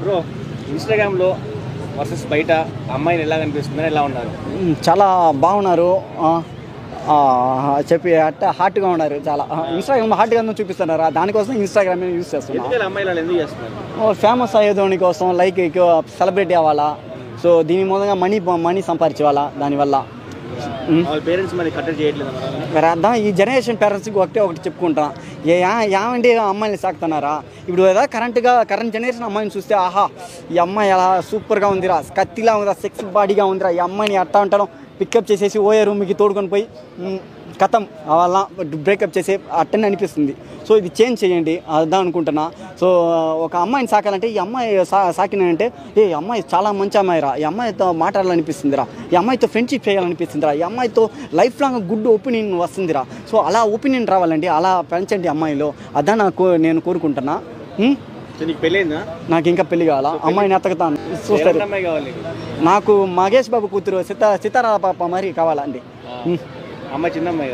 Bro ఇన్‌స్టాగ్రామ్‌లో versus బయట అమ్మాయిలు ఎలా కనిపిస్తున్నారు, ఎలా ఉన్నారు? చాలా బాగున్నారు. చెప్పి హార్ట్గా ఉన్నారు. చాలా ఇన్స్టాగ్రామ్ హార్ట్గా చూపిస్తున్నారు. దానికోసం ఇన్స్టాగ్రామ్ యూజ్ చేస్తున్నారు. అమ్మాయిలు అలా ఎందుకు చేస్తున్నారు? ఫేమస్ అయ్యేదాని కోసం, లైక్ సెలబ్రిటీ అవ్వాలా. సో దీని మూలంగా మనీ సంపాదించాలా. దానివల్ల పేరెంట్స్ మరి కట్టడి చేయట్లేదు. అర్థం ఈ జనరేషన్ పేరెంట్స్కి ఒకటి చెప్పుకుంటాం. ఏమండి అమ్మాయిని సాగుతున్నారా? ఇప్పుడు ఏదో కరెంట్ జనరేషన్ అమ్మాయిని చూస్తే ఆహా ఈ అమ్మాయి ఎలా సూపర్గా ఉందిరా, కత్తిలా ఉందిరా, సెక్స్ బాడీగా ఉందిరా, ఈ అమ్మాయిని అట్టా అంటాం పికప్ చేసేసి ఓయే రూమ్కి తోడుకొని పోయి కథం వాళ్ళ బ్రేకప్ చేసే అట్టని అనిపిస్తుంది. సో ఇది చేంజ్ చేయండి అదా అనుకుంటున్నా. సో ఒక అమ్మాయిని సాకాలంటే ఈ అమ్మాయి సాకినంటే ఈ అమ్మాయి చాలా మంచి అమ్మాయిరా, ఈ అమ్మాయితో మాట్లాడాలనిపిస్తుందిరా, ఈ అమ్మాయితో ఫ్రెండ్షిప్ చేయాలనిపిస్తుందిరా, ఈ అమ్మాయితో లైఫ్ లాంగ్ గుడ్ ఒపీనియన్ వస్తుందిరా. సో అలా ఒపీనియన్ రావాలండి, అలా పెంచండి అమ్మాయిలో. అదా నేను కోరుకుంటున్నా. నాకు ఇంకా పెళ్లి కావాలా, అమ్మాయిని ఎత్తకుతాను చూస్తారు. నాకు మహేష్ బాబు కూతురు సితారా పాప మరి కావాలండి. అమ్మాయి చిన్న అమ్మాయి.